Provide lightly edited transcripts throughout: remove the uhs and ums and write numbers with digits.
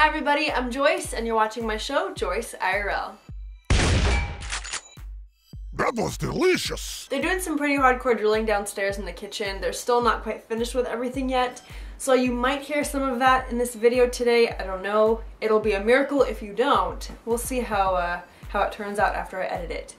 Hi everybody, I'm Joyce and you're watching my show, JoyceIRL. That was delicious! They're doing some pretty hardcore drilling downstairs in the kitchen. They're still not quite finished with everything yet, so you might hear some of that in this video today. I don't know. It'll be a miracle if you don't. We'll see how it turns out after I edit it.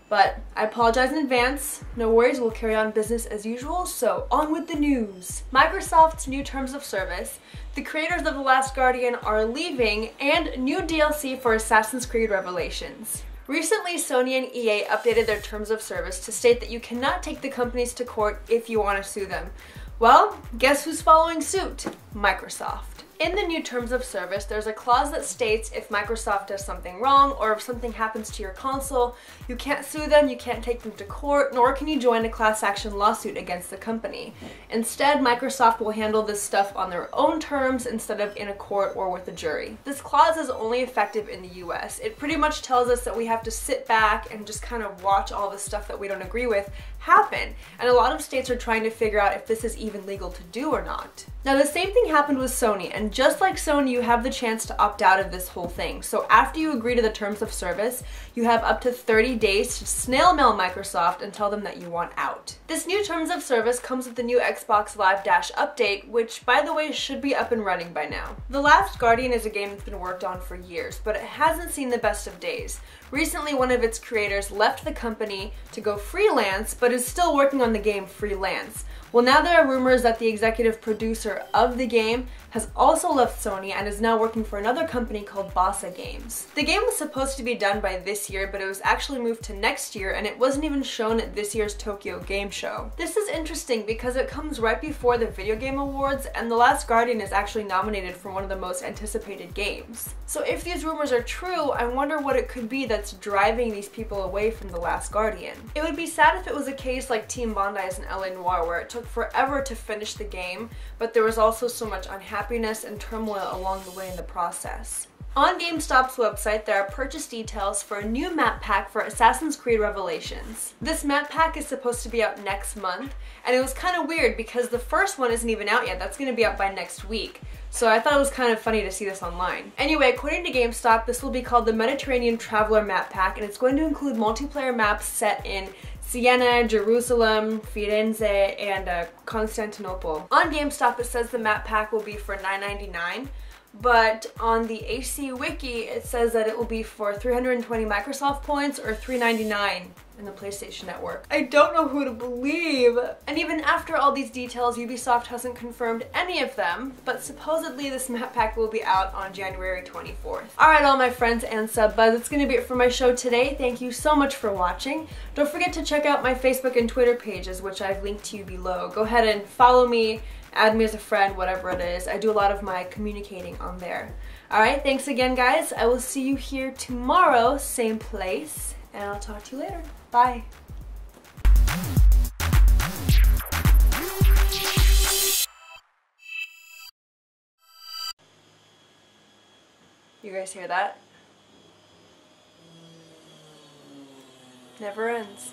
But I apologize in advance. No worries, we'll carry on business as usual, so on with the news. Microsoft's new terms of service, the creators of The Last Guardian are leaving, and new DLC for Assassin's Creed Revelations. Recently, Sony and EA updated their terms of service to state that you cannot take the companies to court if you want to sue them. Well, guess who's following suit? Microsoft. In the new terms of service, there's a clause that states if Microsoft does something wrong or if something happens to your console, you can't sue them, you can't take them to court, nor can you join a class action lawsuit against the company. Instead, Microsoft will handle this stuff on their own terms instead of in a court or with a jury. This clause is only effective in the US. It pretty much tells us that we have to sit back and just kind of watch all the stuff that we don't agree with happen. And a lot of states are trying to figure out if this is even legal to do or not. Now, the same thing happened with Sony, and just like Sony, you have the chance to opt out of this whole thing. So after you agree to the terms of service, you have up to 30 days to snail mail Microsoft and tell them that you want out. This new terms of service comes with the new Xbox Live Dash update, which, by the way, should be up and running by now. The Last Guardian is a game that's been worked on for years, but it hasn't seen the best of days. Recently, one of its creators left the company to go freelance, but is still working on the game freelance. Well, now there are rumors that the executive producer of the game has also left Sony and is now working for another company called Bossa Games. The game was supposed to be done by this year, but it was actually moved to next year, and it wasn't even shown at this year's Tokyo Game Show. This is interesting because it comes right before the Video Game Awards, and The Last Guardian is actually nominated for one of the most anticipated games. So if these rumors are true, I wonder what it could be that's driving these people away from The Last Guardian. It would be sad if it was a case like Team Bondi's and LA Noire, where it took forever to finish the game, but there was also so much unhappiness and turmoil along the way in the process. On GameStop's website, there are purchase details for a new map pack for Assassin's Creed Revelations. This map pack is supposed to be out next month, and it was kind of weird because the first one isn't even out yet. That's going to be out by next week. So I thought it was kind of funny to see this online. Anyway, according to GameStop, this will be called the Mediterranean Traveler Map Pack, and it's going to include multiplayer maps set in Siena, Jerusalem, Firenze, and Constantinople. On GameStop, it says the map pack will be for $9.99, but on the AC Wiki, it says that it will be for 320 Microsoft points or $3.99 in the PlayStation Network. I don't know who to believe. And even after all these details, Ubisoft hasn't confirmed any of them, but supposedly this map pack will be out on January 24th. Alright, all my friends and sub buzz, that's gonna be it for my show today. Thank you so much for watching. Don't forget to check out my Facebook and Twitter pages, which I've linked to you below. Go ahead and follow me, add me as a friend, whatever it is. I do a lot of my communicating on there. Alright, thanks again, guys. I will see you here tomorrow, same place, and I'll talk to you later. Bye. You guys hear that? Never ends.